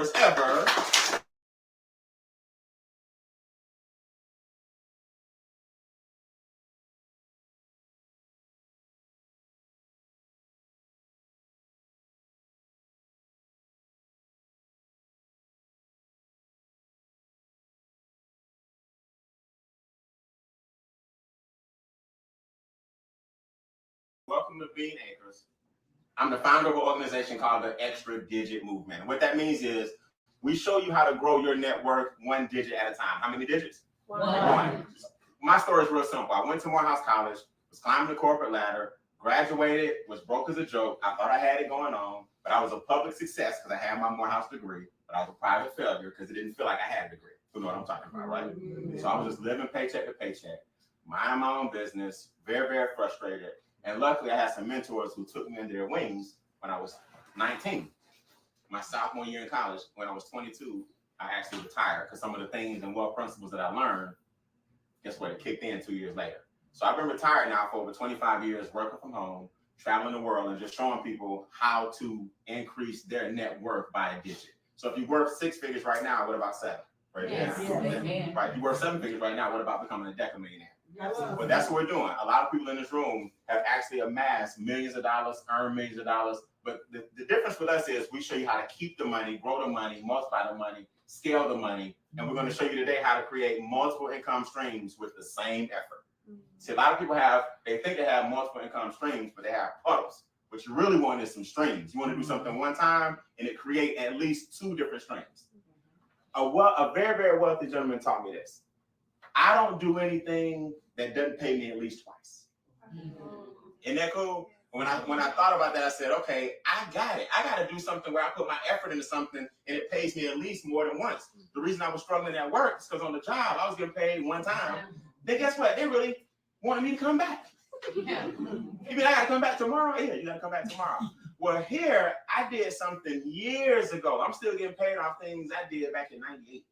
first ever Welcome to Bean Acres. I'm the founder of an organization called the Extra Digit Movement. And what that means is we show you how to grow your network one digit at a time. How many digits? One. My story is real simple. I went to Morehouse College, was climbing the corporate ladder, graduated, was broke as a joke. I thought I had it going on, but I was a public success because I had my Morehouse degree, but I was a private failure because it didn't feel like I had a degree. You know what I'm talking about, right? So I was just living paycheck to paycheck, minding my own business, very, very frustrated. And luckily, I had some mentors who took me under their wings when I was 19. My sophomore year in college, when I was 22, I actually retired because some of the things and wealth principles that I learned, guess what, it kicked in 2 years later. So I've been retired now for over 25 years, working from home, traveling the world, and just showing people how to increase their net worth by a digit. So if you work 6 figures right now, what about 7? Right? Yes. Yeah. Right. You work 7 figures right now, what about becoming a decamillionaire? But that's what we're doing. A lot of people in this room have actually amassed millions of dollars, earned millions of dollars. But the difference with us is we show you how to keep the money, grow the money, multiply the money, scale the money. And we're going to show you today how to create multiple income streams with the same effort. See, a lot of people they think they have multiple income streams, but they have puddles. What you really want is some streams. You want to do something one time and it create at least 2 different streams. A very, very wealthy gentleman taught me this. I don't do anything that doesn't pay me at least twice. Isn't that cool? When I thought about that, I said, okay, I got it. I got to do something where I put my effort into something and it pays me at least more than once. The reason I was struggling at work is because on the job, I was getting paid one time. Then guess what? They really wanted me to come back. You mean I got to come back tomorrow? Yeah, you got to come back tomorrow. Well, here, I did something years ago. I'm still getting paid off things I did back in '98.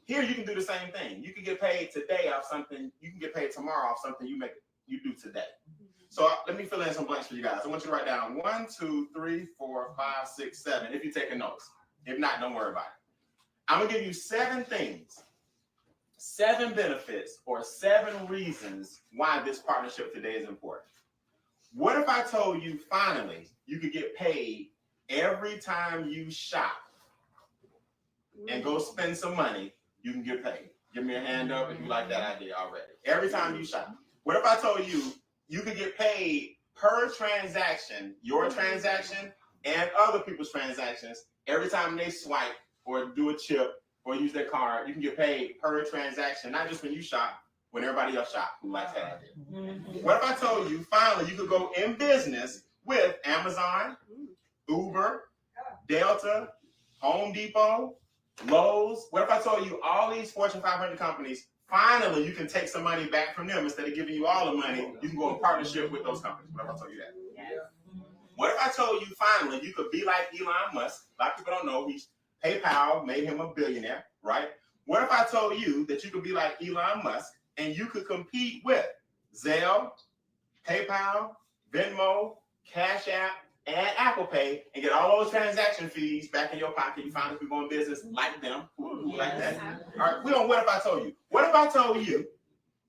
Here, you can do the same thing. You can get paid today off something. You can get paid tomorrow off something you do today. So let me fill in some blanks for you guys. I want you to write down 1, 2, 3, 4, 5, 6, 7. If you're taking notes. If not, don't worry about it. I'm going to give you 7 things, 7 benefits, or 7 reasons why this partnership today is important. What if I told you finally you could get paid every time you shop and go spend some money? You can get paid. Give me a hand up if you like that idea already. Every time you shop. What if I told you you could get paid per transaction, your transaction and other people's transactions, every time they swipe or do a chip or use their card, you can get paid per transaction, not just when you shop, when everybody else shop who likes that idea. What if I told you finally you could go in business with Amazon, Uber, Delta, Home Depot, Lowe's? What if I told you all these Fortune 500 companies, finally you can take some money back from them instead of giving you all the money, you can go in partnership with those companies? What if I told you that? What if I told you finally you could be like Elon Musk? A lot of people don't know PayPal made him a billionaire, right? What if I told you that you could be like Elon Musk and you could compete with Zelle, PayPal, Venmo, Cash App, and Apple Pay and get all those transaction fees back in your pocket? You finally could go in business like them, like that. All right, what if I told you? What if I told you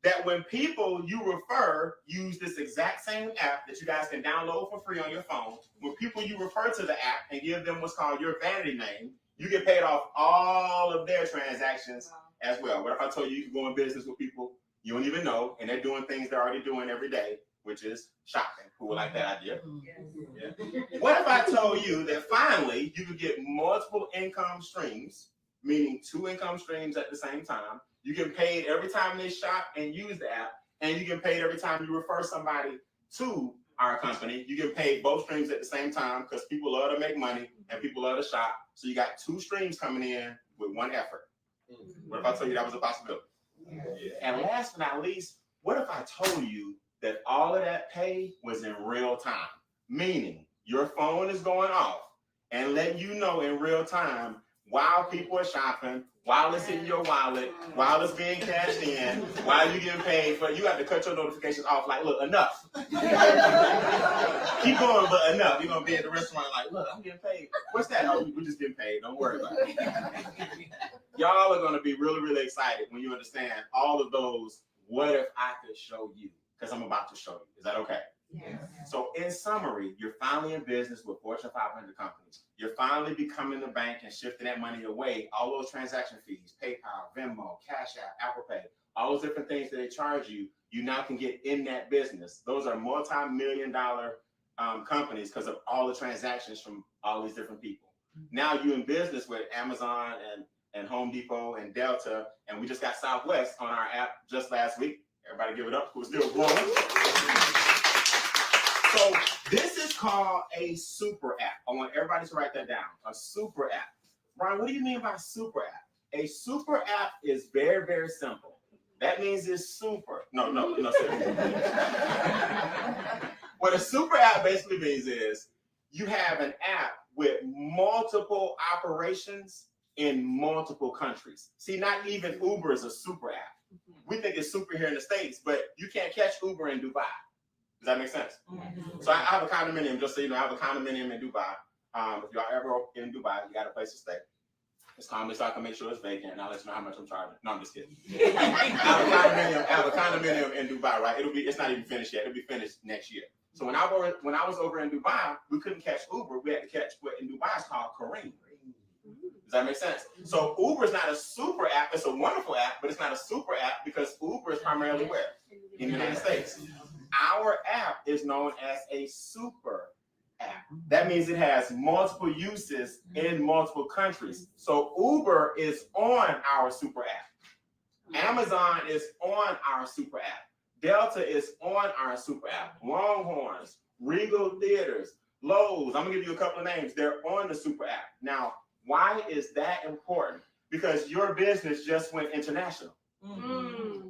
that when people you refer use this exact same app that you guys can download for free on your phone, when people you refer to the app and give them what's called your vanity name, you get paid off all of their transactions as well? What if I told you you could go in business with people you don't even know and they're doing things they're already doing every day, which is shopping? Who would like that idea? Yeah. What if I told you that finally you could get multiple income streams, meaning 2 income streams at the same time? You get paid every time they shop and use the app, and you get paid every time you refer somebody to our company. You get paid both streams at the same time because people love to make money and people love to shop. So you got 2 streams coming in with 1 effort. What if I told you that was a possibility? And last but not least, what if I told you that all of that pay was in real time? Meaning your phone is going off and letting you know in real time while people are shopping, while it's in your wallet, while it's being cashed in, while you're getting paid for, you have to cut your notifications off. Like, look, enough. Keep going, but enough. You're gonna be at the restaurant like, look, I'm getting paid. What's that? Oh, we're just getting paid. Don't worry about it. Y'all are gonna be really, really excited when you understand all of those. What if I could show you? Because I'm about to show you. Is that okay? Yes. So in summary, you're finally in business with Fortune 500 companies. You're finally becoming the bank and shifting that money away. All those transaction fees, PayPal, Venmo, Cash App, Apple Pay, all those different things that they charge you, you now can get in that business. Those are multi-million-dollar companies because of all the transactions from all these different people. Now you're in business with Amazon and Home Depot and Delta, and we just got Southwest on our app just last week. Everybody give it up. We're still growing. So this is called a super app. I want everybody to write that down. A super app. Brian, what do you mean by super app? A super app is very, very simple. That means it's super. No, seriously. What a super app basically means is you have an app with multiple operations in multiple countries. See, not even Uber is a super app. We think it's super here in the States, but you can't catch Uber in Dubai. Does that make sense? Mm-hmm. So I have a condominium, just so you know, I have a condominium in Dubai. If y'all ever in Dubai, you got a place to stay. Just call me so I can make sure it's vacant, and I'll let you know how much I'm charging. No, I'm just kidding. I have a condominium in Dubai, right? It's not even finished yet. It'll be finished next year. So when I was over in Dubai, we couldn't catch Uber. We had to catch what in Dubai is called Kareem. Does that make sense? So Uber is not a super app. It's a wonderful app, but it's not a super app because Uber is primarily where? In the United States. Our app is known as a super app. That means it has multiple uses in multiple countries. So Uber is on our super app. Amazon is on our super app. Delta is on our super app. Longhorns, Regal Theaters, Lowe's. I'm gonna give you a couple of names. They're on the super app. Now, why is that important? Because your business just went international. Mm-hmm.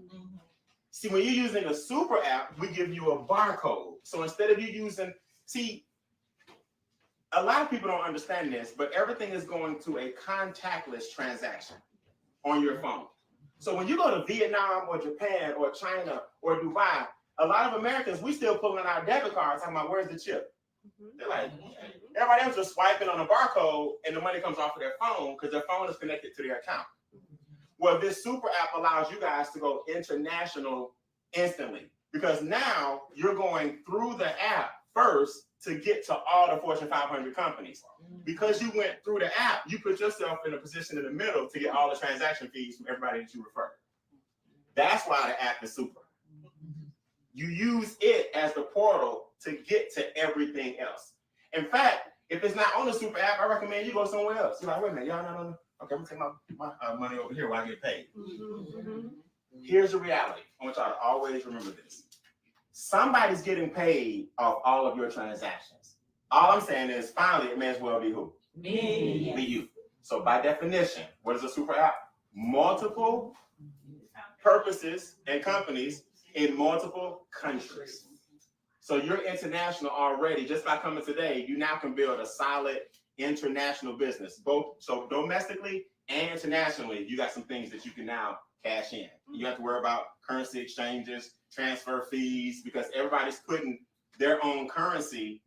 See, when you're using a super app, we give you a barcode. So instead of you using, a lot of people don't understand this, but everything is going to a contactless transaction on your phone. So when you go to Vietnam or Japan or China or Dubai, a lot of Americans, we still pulling our debit cards talking about where's the chip? They're like, everybody else is swiping on a barcode and the money comes off of their phone because their phone is connected to their account. Well, this super app allows you guys to go international instantly because now you're going through the app first to get to all the Fortune 500 companies. Because you went through the app, you put yourself in a position in the middle to get all the transaction fees from everybody that you refer. That's why the app is super. You use it as the portal to get to everything else. In fact, if it's not on the super app, I recommend you go somewhere else. You're like, wait a minute, y'all not on the, okay, I'm gonna take my money over here while I get paid. Mm-hmm. Here's the reality. I want y'all to always remember this. Somebody's getting paid off all of your transactions. All I'm saying is, finally, it may as well be who? Me. Be you. So by definition, what is a super app? Multiple purposes and companies in multiple countries. So you're international already. Just by coming today, you now can build a solid international business. Both so domestically and internationally, you got some things that you can now cash in. You have to worry about currency exchanges, transfer fees, because everybody's putting their own currency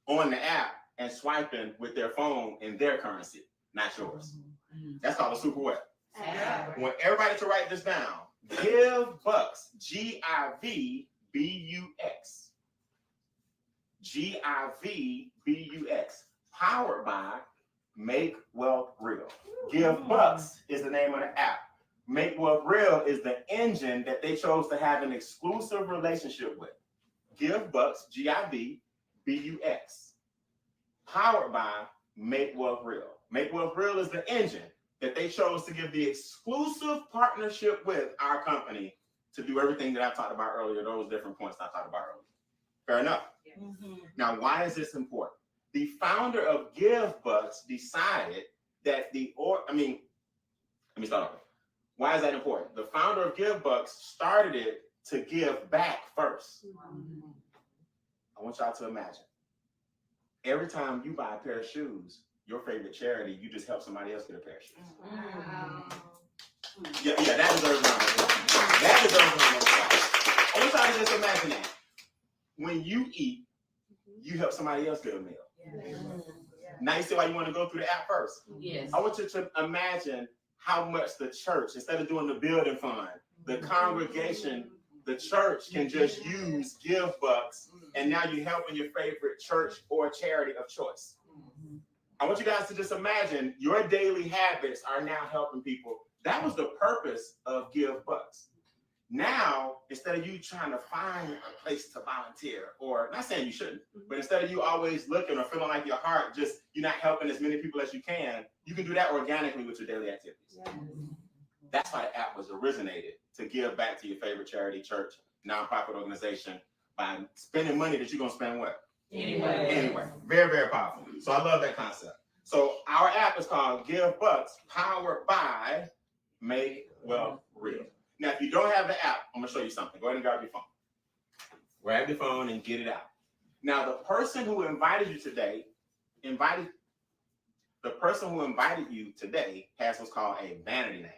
on the app and swiping with their phone in their currency, not yours. That's called a super what? I want everybody to write this down. Give Bucks, GIVBUX. GIVBUX, powered by Make Wealth Real. Give Bucks is the name of the app. Make Wealth Real is the engine that they chose to have an exclusive relationship with. Give Bucks, GIVBUX, powered by Make Wealth Real. Make Wealth Real is the engine that they chose to give the exclusive partnership with our company to do everything that I talked about earlier, those different points I talked about earlier. Fair enough? Mm-hmm. Now, why is this important? The founder of Give Bucks decided that let me start over. Why is that important? The founder of Give Bucks started it to give back first. Mm-hmm. I want y'all to imagine. Every time you buy a pair of shoes, your favorite charity, you just help somebody else get a pair of shoes. Wow. Yeah, that deserves one. That deserves one. I want y'all to just imagine that. When you eat, you help somebody else get a meal. Yeah. Now you see why you want to go through the app first. Yes. I want you to imagine how much the church, instead of doing the building fund, the congregation, the church can just use give bucks, and now you're helping your favorite church or charity of choice. I want you guys to just imagine your daily habits are now helping people. That was the purpose of give bucks. Now, instead of you trying to find a place to volunteer, or not saying you shouldn't, but instead of you always looking or feeling like your heart just, you're not helping as many people as you can do that organically with your daily activities. Yes. That's why the app was originated, to give back to your favorite charity, church, nonprofit organization by spending money that you're going to spend what? Anyway. Very, very powerful. So I love that concept. So our app is called Give Bucks, powered by Make Wealth Real. Now, if you don't have the app, I'm going to show you something. Go ahead and grab your phone. Grab your phone and get it out. Now, the person who invited you today has what's called a vanity name.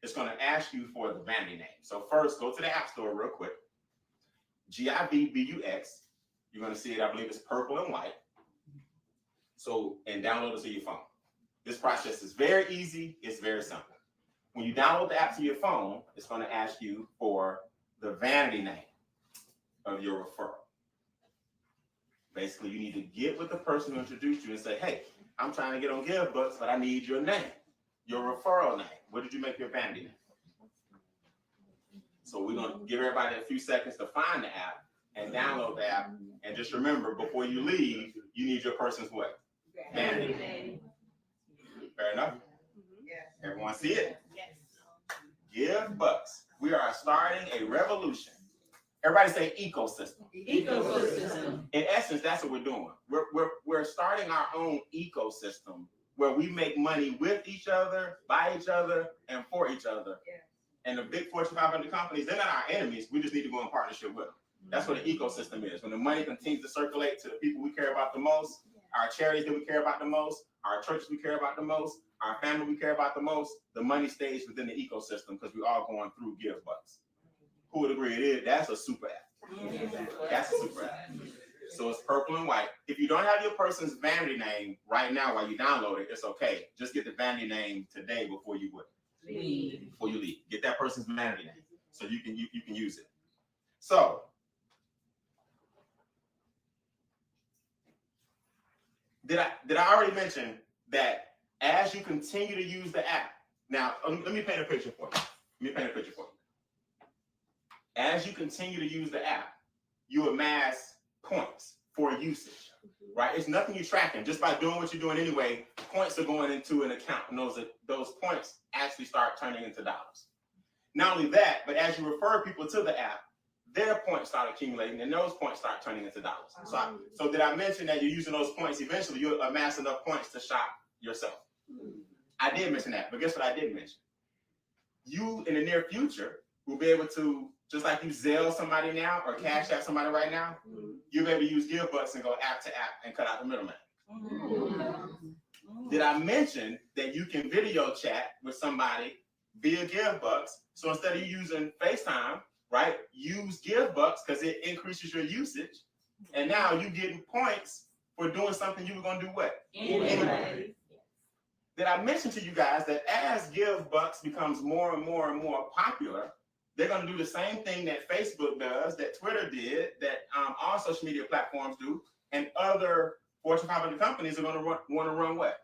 It's going to ask you for the vanity name. So first, go to the App Store real quick. GIVBUX. You're going to see it, I believe it's purple and white. So, and download it to your phone. This process is very easy. It's very simple. When you download the app to your phone, it's going to ask you for the vanity name of your referral. Basically, you need to get with the person who introduced you and say, hey, I'm trying to get on Give Bucks, but I need your name, your referral name. What did you make your vanity name? So we're going to give everybody a few seconds to find the app and download the app. And just remember, before you leave, you need your person's what? Vanity name. Fair enough? Everyone see it? Yes. Give Bucks. We are starting a revolution. Everybody say ecosystem. Ecosystem. In essence, that's what we're doing. We're starting our own ecosystem where we make money with each other, by each other, and for each other. Yeah. And the big Fortune 500 companies, they're not our enemies. We just need to go in partnership with them. That's what an ecosystem is. When the money continues to circulate to the people we care about the most, our charities that we care about the most, our churches we care about the most, our family we care about the most, the money stays within the ecosystem because we're all going through Give Bucks. Who would agree it is? That's a super app. That's a super app. So it's purple and white. If you don't have your person's vanity name right now while you download it, it's okay. Just get the vanity name today before you leave. Before you leave. Get that person's vanity name so you can use it. So did I already mention that as you continue to use the app? Now, let me paint a picture for you. As you continue to use the app, you amass points for usage, right? It's nothing you're tracking. Just by doing what you're doing anyway, points are going into an account, and those points actually start turning into dollars. Not only that, but as you refer people to the app, their points start accumulating, and those points start turning into dollars. So did I mention that you're using those points? Eventually, you'll amass enough points to shop yourself. I did mention that, but guess what I didn't mention? You, in the near future, will be able to, just like you Zelle somebody now or Cash App somebody right now, you'll be able to use Give Bucks and go app to app and cut out the middleman. Did I mention that you can video chat with somebody via Give Bucks? So instead of using FaceTime, right, use Give Bucks because it increases your usage. And now you're getting points for doing something you were going to do what? Anyway. Did I mention to you guys that as Give Bucks becomes more and more and more popular, they're going to do the same thing that Facebook does, that Twitter did, that all social media platforms do, and other Fortune 500 companies are going to want to run what?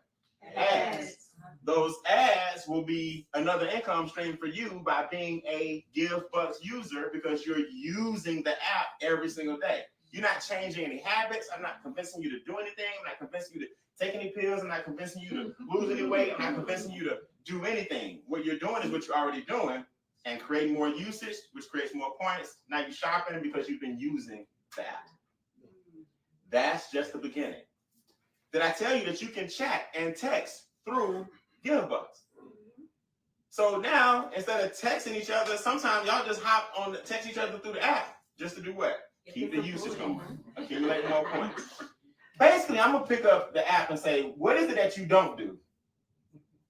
Ads. Those ads will be another income stream for you by being a Give Bucks user because you're using the app every single day. You're not changing any habits. I'm not convincing you to do anything. I'm not convincing you to take any pills. I'm not convincing you to lose any weight. I'm not convincing you to do anything. What you're doing is what you're already doing and creating more usage, which creates more points. Now you're shopping because you've been using the app. That's just the beginning. Did I tell you that you can chat and text through Give Bucks? So now, instead of texting each other, sometimes y'all just hop on the text each other through the app just to do what? Keep the usage going. Accumulate more points. basically, I'm gonna pick up the app and say, what is it that you don't do?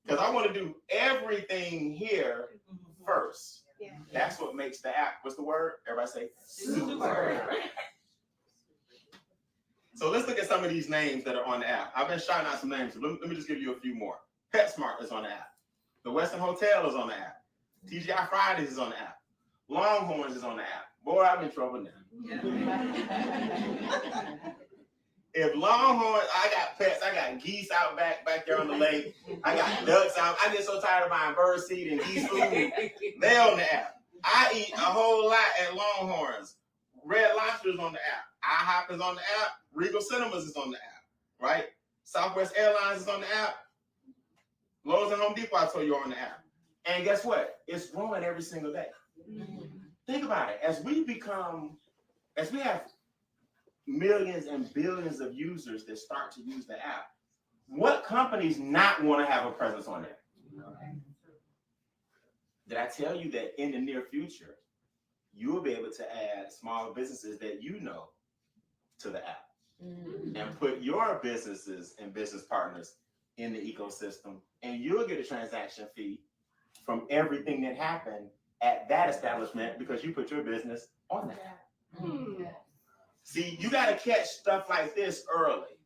Because I want to do everything here first. Yeah. That's what makes the app. What's the word? Everybody say super. Super. So let's look at some of these names that are on the app. I've been shouting out some names. Let me just give you a few more. PetSmart is on the app. The Western Hotel is on the app. TGI Fridays is on the app. Longhorns is on the app. Boy, I'm in trouble now. If Longhorn, I got pets, I got geese out back there on the lake. I got ducks out. I get so tired of buying bird seed and geese food. They're on the app. I eat a whole lot at Longhorns. Red Lobster is on the app. IHOP is on the app. Regal Cinemas is on the app, right? Southwest Airlines is on the app. Lowe's and Home Depot, I told you, are on the app. And guess what? It's growing every single day. Think about it. As we have millions and billions of users that start to use the app, what companies not want to have a presence on there? Did I tell you that in the near future, you will be able to add small businesses that you know to the app and put your businesses and business partners in the ecosystem, and you'll get a transaction fee from everything that happened at that establishment because you put your business on that. See, you got to catch stuff like this early,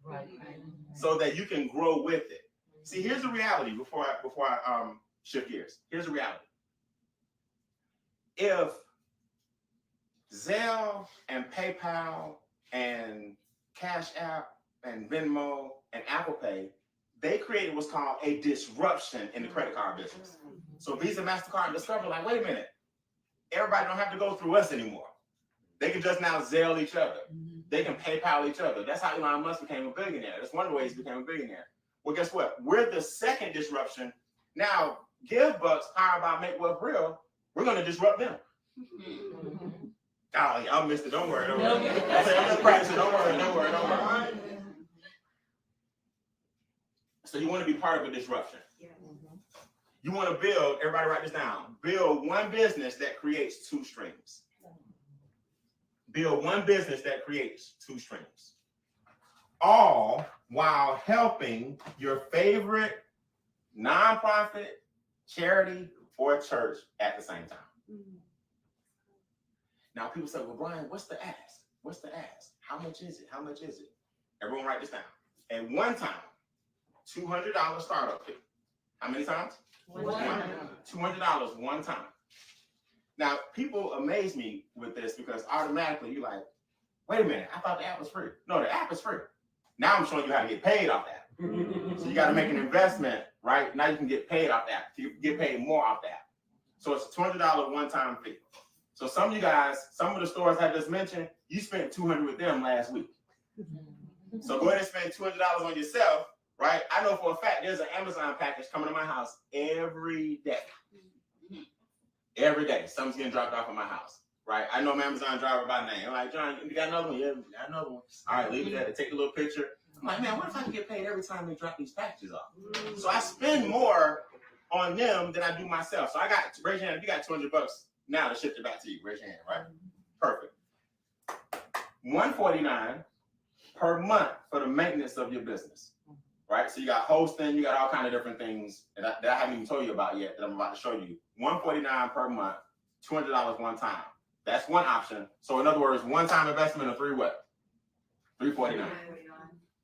so that you can grow with it. See, here's the reality before I shift gears. Here's the reality. If Zelle and PayPal and Cash App and Venmo and Apple Pay, they created what's called a disruption in the credit card business. So Visa, MasterCard, and Discover, like, wait a minute, everybody don't have to go through us anymore. They can just now Zelle each other. They can PayPal each other. That's how Elon Musk became a billionaire. That's one of the ways he became a billionaire. Well, guess what? We're the second disruption. Now, GiveBucks, powered by Make Wealth Real, we're going to disrupt them. Oh, y'all missed it. Don't worry. I'm just practicing. Don't worry. So you want to be part of a disruption. You want to build, everybody write this down, build one business that creates two streams. Build one business that creates two streams. All while helping your favorite nonprofit, charity, or church at the same time. Now people say, well, Brian, what's the ask? What's the ask? How much is it? How much is it? Everyone write this down. At one time, $200 startup fee. How many times? One. $200 one time. Now, people amaze me with this because automatically you're like, wait a minute, I thought the app was free. No, the app is free. Now I'm showing you how to get paid off that. So you got to make an investment, right? Now you can get paid off that. You can get paid more off that. So it's a $200 one-time fee. So some of you guys, some of the stores I just mentioned, you spent $200 with them last week. So go ahead and spend $200 on yourself, right? I know for a fact there's an Amazon package coming to my house every day. Every day, something's getting dropped off at my house, right? I know my Amazon driver by name. I'm like, John, you got another one? Yeah, we got another one. All right, leave it there to take a little picture. I'm like, man, what if I can get paid every time they drop these packages off? So I spend more on them than I do myself. So I got, raise your hand, if you got $200 now to ship it back to you, raise your hand, right? Perfect. $149 per month for the maintenance of your business, right? So you got hosting, you got all kind of different things that I haven't even told you about yet that I'm about to show you. $149 per month, $200 one time. That's one option. So in other words, one-time investment of $349.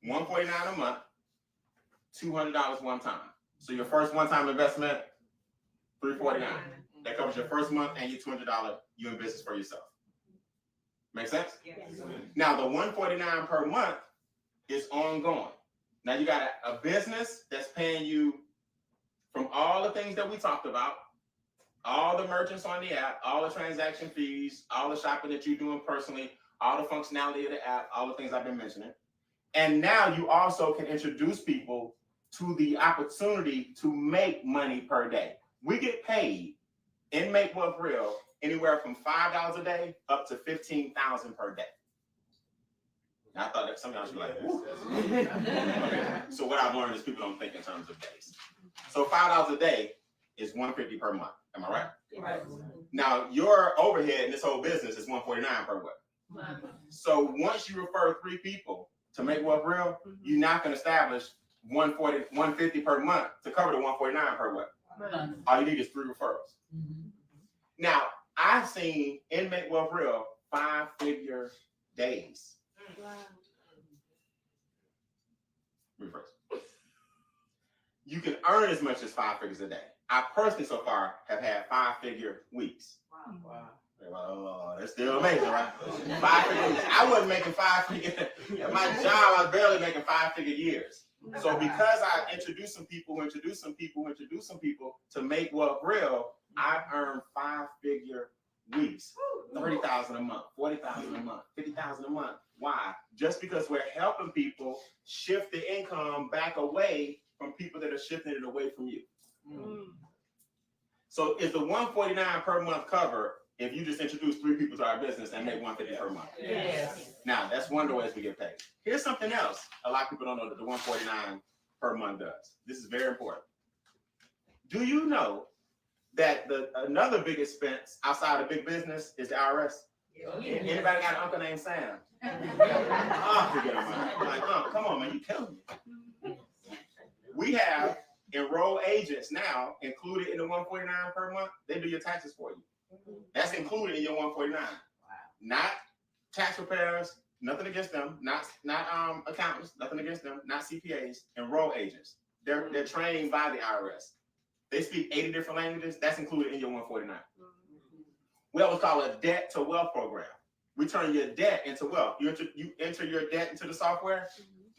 $149 a month, $200 one time. So your first one-time investment, $349. That covers your first month and your $200 you in business for yourself. Make sense? Yes. Now the $149 per month is ongoing. Now you got a business that's paying you from all the things that we talked about, all the merchants on the app, all the transaction fees, all the shopping that you're doing personally, all the functionality of the app, all the things I've been mentioning. And now you also can introduce people to the opportunity to make money per day. We get paid in Make Wealth Real anywhere from $5 a day up to $15,000 per day. Now, I thought that some of y'all should be like, woo. Okay. So what I've learned is people don't think in terms of days. So $5 a day is $150 per month. Am I right? Right. Now your overhead in this whole business is $149 per month. So once you refer 3 people to make wealth real, you're not going to establish 140, 150 per month to cover the 149 per month. All you need is 3 referrals. Now, I've seen in Make Wealth Real 5-figure days. Reverse. You can earn as much as 5 figures a day. I personally so far have had 5-figure weeks. Wow. Oh, that's still amazing, right? 5-figure weeks. I wasn't making 5-figure. At my job, I was barely making 5-figure years. So because I introduced some people to Make Wealth Real, I've earned 5-figure weeks. 30,000 a month, 40,000 a month, 50,000 a month. Why? Just because we're helping people shift the income back away from people that are shifting it away from you. So is the 149 per month cover if you just introduce 3 people to our business and make 150 per month? Yes. Now, that's one of the ways we get paid. Here's something else a lot of people don't know that the 149 per month does. This is very important. Do you know that another big expense outside of big business is the IRS? Anybody got an uncle named Sam? Forget him, man. Like, come on, man, you killing me. We have enrolled agents now included in the 149 per month. They do your taxes for you. That's included in your 149. Not tax preparers, nothing against them. Not accountants, nothing against them. Not CPAs. Enrolled agents. They're trained by the IRS. They speak 80 different languages. That's included in your 149. We always call it a debt to wealth program. We turn your debt into wealth. You enter your debt into the software.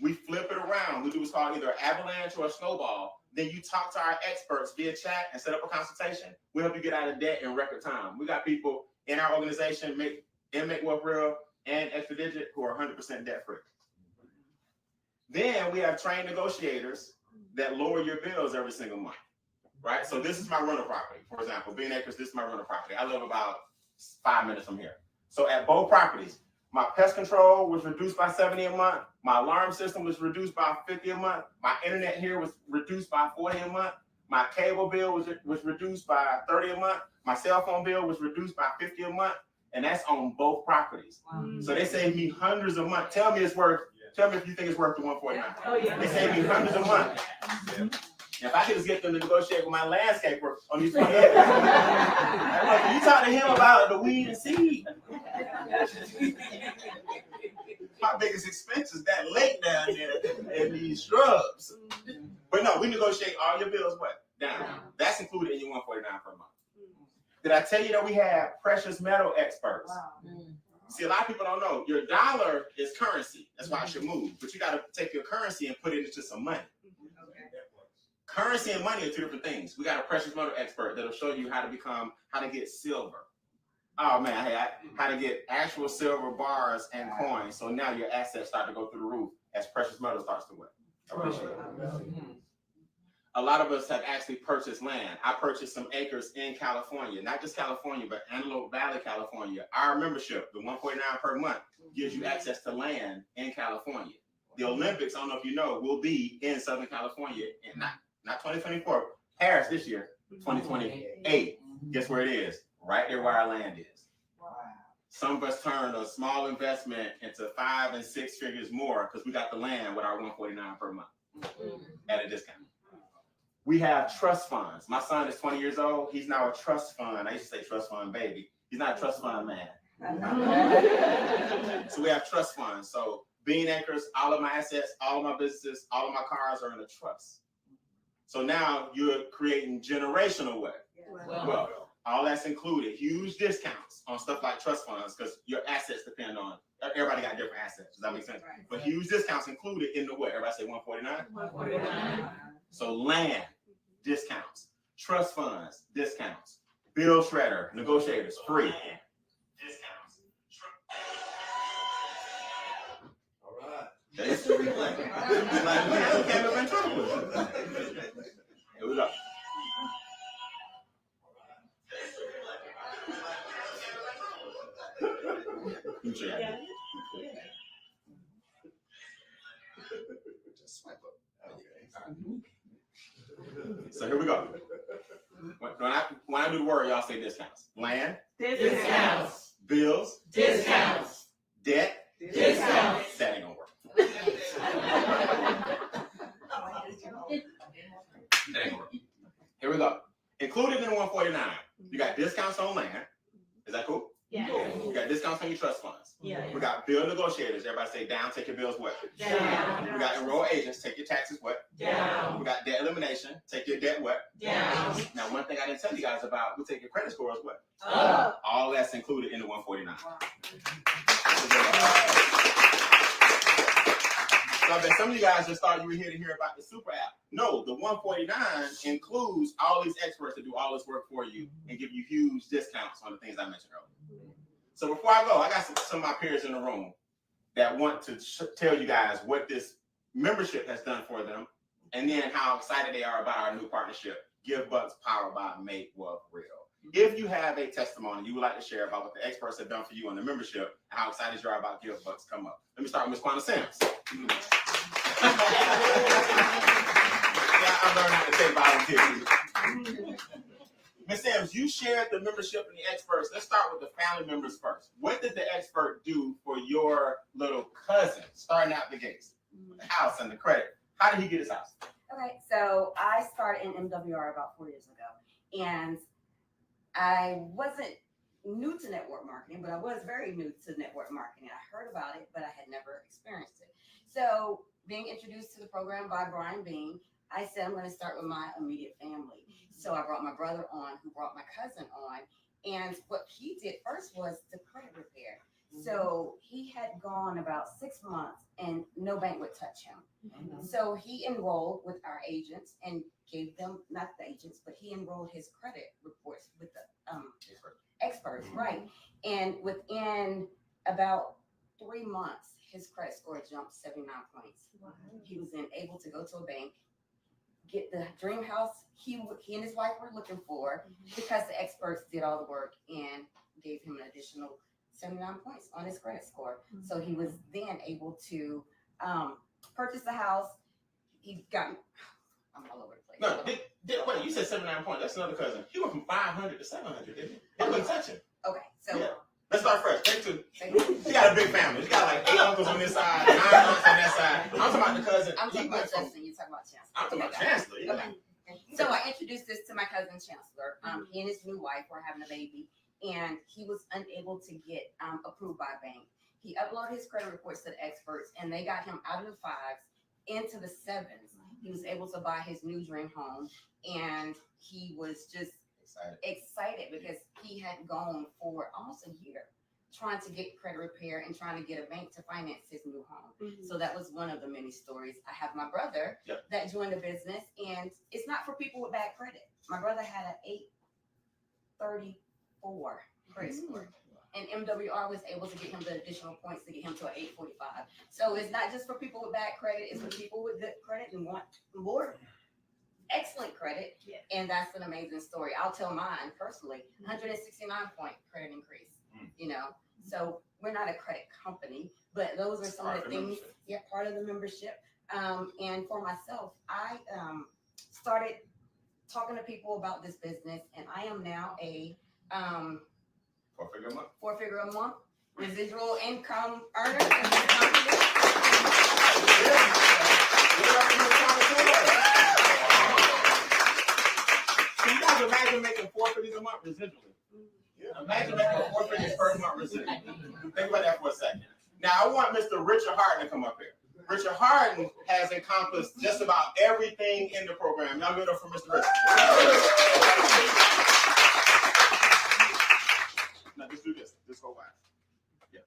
We flip it around. We do what's called either an avalanche or a snowball. Then you talk to our experts via chat and set up a consultation. We help you get out of debt in record time. We got people in our organization, Make Wealth Real and Extradigit, who are 100% debt free. Then we have trained negotiators that lower your bills every single month. Right? So this is my rental property. For example, Bean Acres, this is my rental property. I live about 5 minutes from here. So at both properties, my pest control was reduced by $70 a month. My alarm system was reduced by $50 a month. My internet here was reduced by $40 a month. My cable bill was reduced by $30 a month. My cell phone bill was reduced by $50 a month. And that's on both properties. So they saved me hundreds a month. Tell me if you think it's worth the 149. They saved me hundreds a month. If I could just get them to negotiate with my landscaper on these 20 acres. You talk to him about the weed and seed. My biggest expense is that lake down there and these shrubs. But no, we negotiate all your bills down. That's included in your 149 per month. Did I tell you that we have precious metal experts? See, a lot of people don't know. Your dollar is currency. That's why it should move. But you got to take your currency and put it into some money. Currency and money are 2 different things. We got a precious metal expert that'll show you how to get silver. Oh man, hey, how to get actual silver bars and coins. So now your assets start to go through the roof as precious metal starts to appreciate. A lot of us have actually purchased land. I purchased some acres in California, not just California, but Antelope Valley, California. Our membership, the 149 per month, gives you access to land in California. The Olympics, I don't know if you know, will be in Southern California in not 2024, Paris this year, 2028. Guess where it is? Right there where our land is. Wow. Some of us turned a small investment into 5 and 6 figures more because we got the land with our 149 per month at a discount. We have trust funds. My son is 20 years old. He's now a trust fund. I used to say trust fund baby. He's not a trust fund man. So we have trust funds. So Bean Acres, all of my assets, all of my businesses, all of my cars are in a trust. So now you're creating generational wealth. Well, all that's included. Huge discounts on stuff like trust funds because your assets depend on, everybody got different assets. Does that make sense? Right. But huge discounts included in the what? Everybody say 149? 149. So land, discounts. Trust funds, discounts. Bill shredder, negotiators, free. Discounts. All right. That's the replay. Like, man, we came up in trouble. Here we go. Yeah. Just swipe up. Okay. So here we go. When I do the word, y'all say discounts. Land. Discounts. Bills. Discounts. Debt. Discounts. That ain't gonna work. ain't gonna work. Here we go. Included in the 149, you got discounts on land. Is that cool? Yeah. You got discounts on your trust funds. Yeah. We got bill negotiators. Everybody say down, take your bills what? Down. We got enroll agents, take your taxes what? Down. We got debt elimination, take your debt what? Down. Now, one thing I didn't tell you guys about, we take your credit scores what? Up. All that's included in the 149. So I bet some of you guys just thought you were here to hear about the super app. No, the 149 includes all these experts that do all this work for you and give you huge discounts on the things I mentioned earlier. So before I go, I got some of my peers in the room that want to tell you guys what this membership has done for them, and then how excited they are about our new partnership, Give Bucks, powered by Make Wealth Real. If you have a testimony you would like to share about what the experts have done for you on the membership and how excited you are about Give Bucks, come up. Let me start with Ms. Quanah Sims. Yeah, I learned how to take volunteers. Ms. Sims, you shared the membership and the experts. Let's start with the family members first. What did the expert do for your little cousin, starting out the gates? The house and the credit. How did he get his house? Okay, so I started in MWR about 4 years ago, and I wasn't new to network marketing, but I was very new to network marketing. I heard about it, but I had never experienced it. So being introduced to the program by Brian Bean, I said, I'm going to start with my immediate family. So I brought my brother on, who brought my cousin on. And what he did first was the credit repair. So he had gone about 6 months and no bank would touch him. So he enrolled with our agents and gave them, not the agents, but he enrolled his credit reports with the experts, right? And within about 3 months, his credit score jumped 79 points. Wow. He was then able to go to a bank, get the dream house he and his wife were looking for, because the experts did all the work and gave him an additional 79 points on his credit score. So he was then able to purchase the house. He got, I'm all over the place. No, wait, you said 79 points. That's another cousin. He went from 500 to 700, didn't he? He wasn't touching. Okay, so. Yeah. Let's start fresh. Take two. She got a big family. She got like 8 uncles on this side, 9 aunts on that side. I'm talking about the cousin. I'm talking about Justin. You're talking about Chancellor. I'm talking about Chancellor. Yeah. Okay. So I introduced this to my cousin Chancellor. He and his new wife were having a baby, and he was unable to get approved by a bank. He uploaded his credit reports to the experts, and they got him out of the 5s into the 7s. He was able to buy his new dream home, and he was just excited because he had gone for almost a year trying to get credit repair and trying to get a bank to finance his new home. So that was one of the many stories. I have my brother that joined the business, and it's not for people with bad credit. My brother had an 834 credit score, and MWR was able to get him the additional points to get him to an 845. So it's not just for people with bad credit, it's for people with good credit and want more excellent credit. And that's an amazing story. I'll tell mine personally. 169 point credit increase. You know, so we're not a credit company, but those are some of the things. Yeah, part of the membership. And for myself, I started talking to people about this business, and I am now a 4-figure a month. 4-figure a month residual income earner. Can you guys imagine making 4 figures a month residually? Imagine making 4 figures per month residually. Think about that for a second. Now I want Mr. Richard Harden to come up here. Richard Harden has encompassed just about everything in the program. Y'all give it up for Mr. Richard. Now just do this. Just go back. Yeah.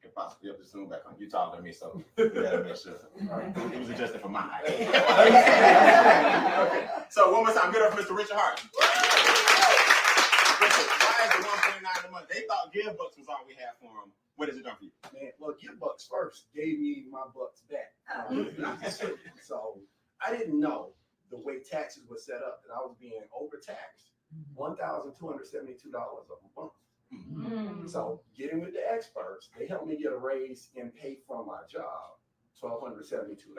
If possible, you have to zoom back on. You taller than me, so you gotta make sure. It was adjusted for my height. Okay. So one more time, give it up for Mr. Richard Harden. Richard, why is the 149 a month? They thought Give Bucks was all we had for them. What has it done for you? Man, well, Give Bucks first gave me my bucks back. So I didn't know the way taxes were set up that I was being overtaxed $1,272 a month. So getting with the experts, they helped me get a raise and pay from my job $1,272.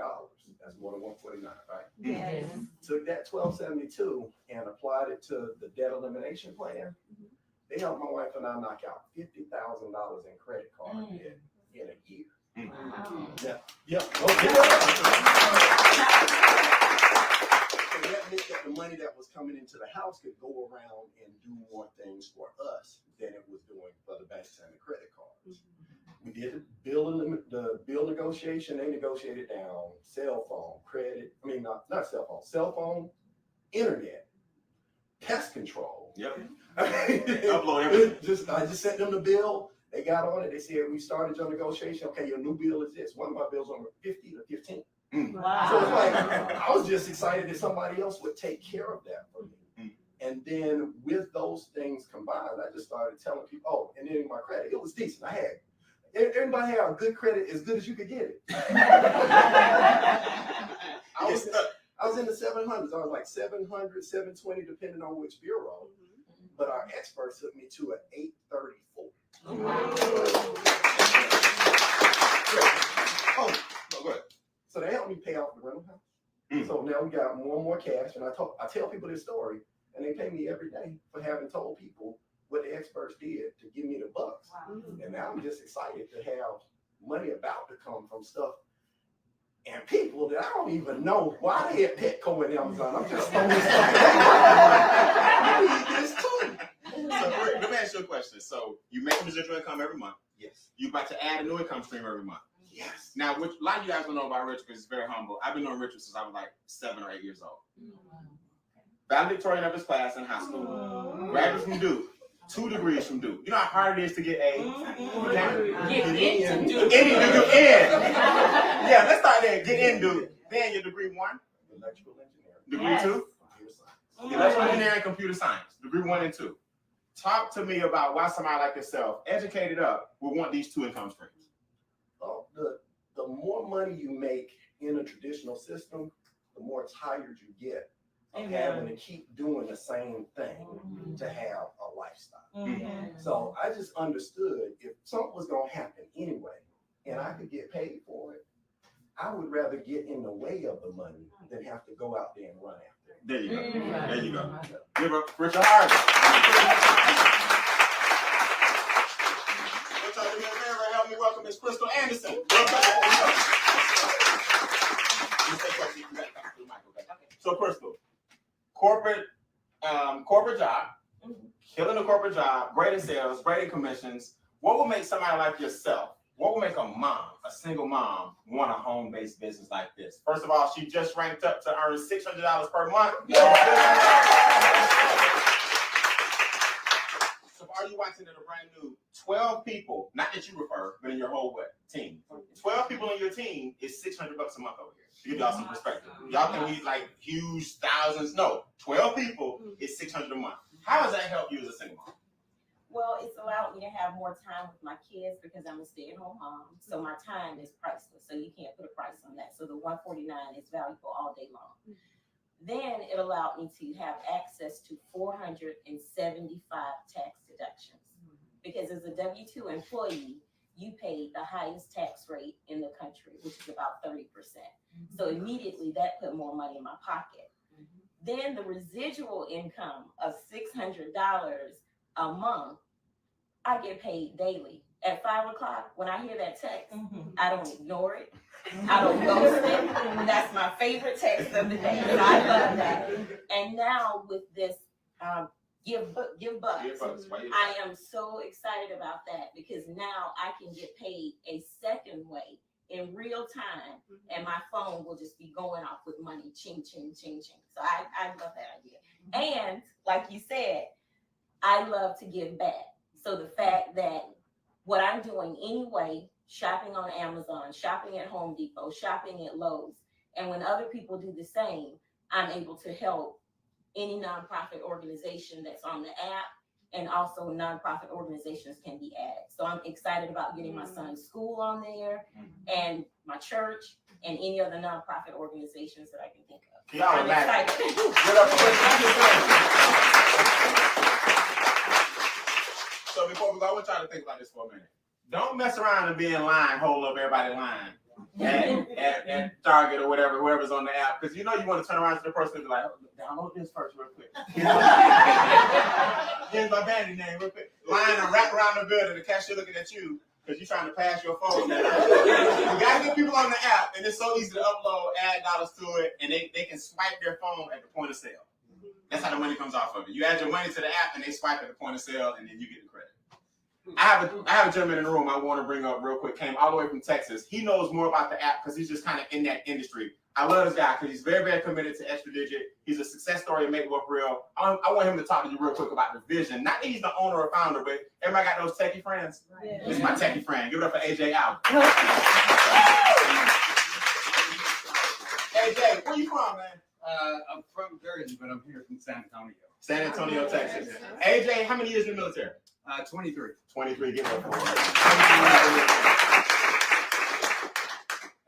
That's more than 149, right? Yes. Took that $1,272 and applied it to the debt elimination plan. They helped my wife and I knock out $50,000 in credit card debt in a year. Wow. Yeah. money that was coming into the house could go around and do more things for us than it was doing for the banks and the credit cards. We did the bill negotiation. They negotiated down cell phone, credit. I mean, not cell phone, internet, pest control. Yep. Upload everything. I just sent them the bill. They got on it. They said, we started your negotiation. Okay, your new bill is this. One of my bills on 50 to 15. Wow. So it's like, I was just excited that somebody else would take care of that for me. And then with those things combined, I just started telling people, oh, and then my credit, it was decent. Everybody had a good credit, as good as you could get it. I was in the 700s. I was like 700, 720, depending on which bureau. But our experts took me to an 834. Oh, no, go ahead. So they helped me pay off the rental house. So now we got more and more cash. And I tell people this story, and they pay me every day for having told people what the experts did to give me the bucks. Wow. And now I'm just excited to have money about to come from stuff and people that I don't even know why they at Petco and Amazon. I'm just throwing stuff. I need this too. So Rick, let me ask you a question. So you make residual income every month. Yes. You about to add a new income stream every month. Yes. Now, which a lot of you guys don't know about Richard because it's very humble. I've been knowing Richard since I was like 7 or 8 years old. Valedictorian of his class in high school. Graduate from Duke. 2 degrees from Duke. You know how hard it is to get A? Get into Duke. Yeah, let's start there. Get in Duke. Then your degree 1. Electrical engineering. Degree Yes. 2. Computer science. Electrical engineering, computer science. Degree 1 and 2. Talk to me about why somebody like yourself, educated up, would want these 2 income streams. Oh, the more money you make in a traditional system, the more tired you get of having to keep doing the same thing to have a lifestyle. So I just understood if something was going to happen anyway, and I could get paid for it, I would rather get in the way of the money than have to go out there and run after it. There you go. There you go. Give up Richard Harvey. Help me welcome Miss Crystal Anderson. So Crystal, corporate job, killing the corporate job, great in sales, great in commissions. What will make somebody like yourself, what will make a mom, a single mom, want a home-based business like this? First of all, she just ranked up to earn $600 per month. So are you watching that a brand new 12 people, not that you refer, but in your whole team? 12 people on your team is $600 a month over here. To give y'all some perspective. Y'all think we like huge thousands. No, 12 people is $600 a month. How does that help you as a single mom? Well, it's allowed me to have more time with my kids because I'm a stay-at-home mom. So my time is priceless. So you can't put a price on that. So the $149 is valuable all day long. Then it allowed me to have access to 475 tax deductions. Because as a W-2 employee, you pay the highest tax rate in the country, which is about 30%. So immediately that put more money in my pocket. Then the residual income of $600 a month, I get paid daily. At 5 o'clock, when I hear that text, I don't ignore it. I don't ghost it. That's my favorite text of the day. So I love that. And now with this give bucks, I am so excited about that because now I can get paid a second way in real time, and my phone will just be going off with money, ching, ching, ching, ching. So I love that idea. And like you said, I love to give back. So the fact that what I'm doing anyway, shopping on Amazon, shopping at Home Depot, shopping at Lowe's, and when other people do the same, I'm able to help any nonprofit organization that's on the app, and also nonprofit organizations can be added. So I'm excited about getting my son's school on there, and my church, and any other nonprofit organizations that I can think of. Can y'all I'm imagine? excited. Good up for So before we go, I want y'all to think about this for a minute. Don't mess around and be in line, hold up everybody in line at Target or whatever, whoever's on the app, because you know you want to turn around to the person and be like, oh, download this first real quick. Here's my vanity name real quick. Line and wrap around the building, the cashier looking at you because you're trying to pass your phone. You gotta get people on the app, and it's so easy to upload, add dollars to it, and they can swipe their phone at the point of sale. That's how the money comes off of it. You add your money to the app and they swipe at the point of sale and then you get the credit. I have a gentleman in the room I want to bring up real quick. Came all the way from Texas. He knows more about the app because he's just kind of in that industry. I love this guy because he's very, very committed to Extra Digit. He's a success story and make it look real. I want him to talk to you real quick about the vision. Not that he's the owner or founder, but everybody got those techie friends? Yeah. This is my techie friend. Give it up for AJ out. AJ, where you from, man? I'm from Jersey, but I'm here from San Antonio. San Antonio, Texas. AJ, how many years in the military? 23. 23, give it up for him.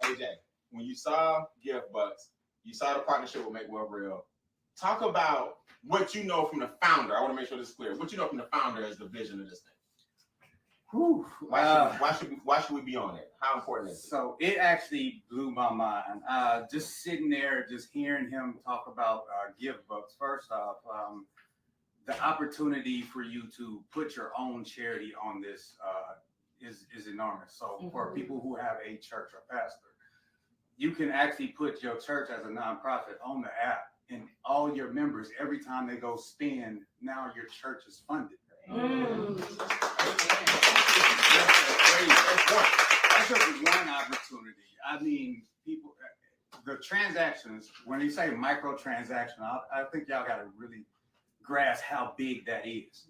AJ, when you saw Gift Bucks, you saw the partnership with Make Wealth Real. Talk about what you know from the founder. I want to make sure this is clear. What you know from the founder is the vision of this thing. Whew. Why should we be on it? How important is it? So it actually blew my mind. Just sitting there, just hearing him talk about Gift Bucks. First off, the opportunity for you to put your own charity on this is enormous. So for people who have a church or pastor, you can actually put your church as a nonprofit on the app, and all your members, every time they go spend, now your church is funded. That's just one opportunity. I mean, people, the transactions, when you say microtransaction, I think y'all got to really grasp how big that is.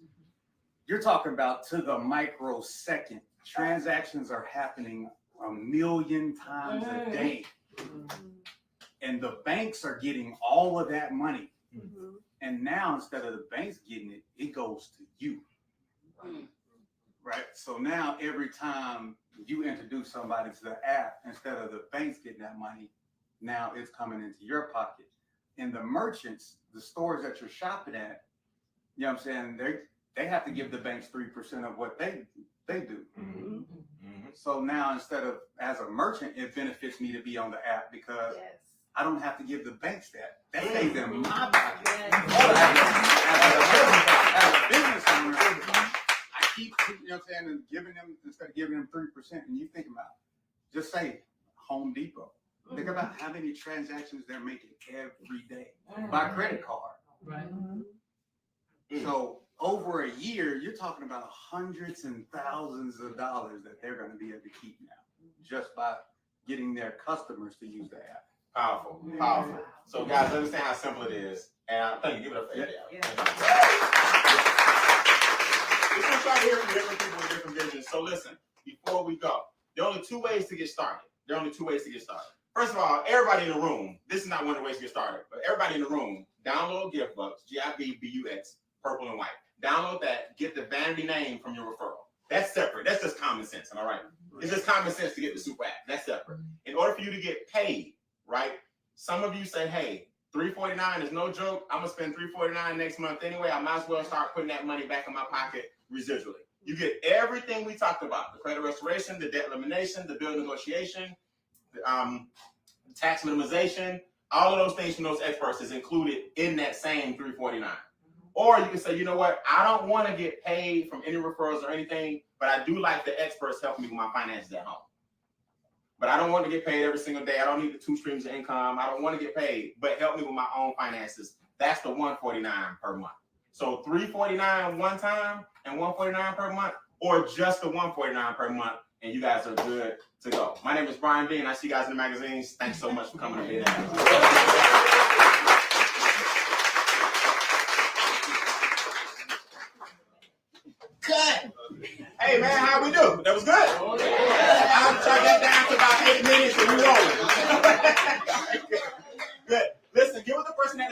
You're talking about to the microsecond. Transactions are happening 1 million times a day. And the banks are getting all of that money. And now instead of the banks getting it, it goes to you. Right? So now every time you introduce somebody to the app, instead of the banks getting that money, now it's coming into your pocket. And the merchants, the stores that you're shopping at, you know what I'm saying, they have to give the banks 3% of what they do. So now instead of, as a merchant, it benefits me to be on the app because I don't have to give the banks that. That stays in my pocket. As a business owner, I keep, you know what I'm saying, and giving them, instead of giving them 3%, and you think about it, just say Home Depot. Think about how many transactions they're making every day by credit card. Right. So over a year, you're talking about hundreds and thousands of dollars that they're going to be able to keep now, just by getting their customers to use the app. Powerful, powerful. So guys, understand how simple it is. And thank you. Give it up for AJ. We're going to try to hear from different people with different visions. So listen, before we go, there are only 2 ways to get started. First of all, everybody in the room, this is not one of the ways to get started, but everybody in the room, download Gift Bucks, GIVBUX, purple and white. Download that, get the vanity name from your referral. That's separate. That's just common sense, am I right? It's just common sense to get the super app. That's separate. In order for you to get paid, right? Some of you say, hey, $349 is no joke. I'm gonna spend $349 next month anyway. I might as well start putting that money back in my pocket residually. You get everything we talked about: the credit restoration, the debt elimination, the bill negotiation, the tax minimization. All of those things from those experts is included in that same $349. Or you can say, you know what? I don't want to get paid from any referrals or anything, but I do like the experts helping me with my finances at home. But I don't want to get paid every single day. I don't need the 2 streams of income. I don't want to get paid, but help me with my own finances. That's the $149 per month. So $349 one time and $149 per month, or just the $149 per month, and you guys are good to go. My name is Brian Dean. I see you guys in the magazines. Thanks so much for coming up here. Good. Hey man, how we do? That was good.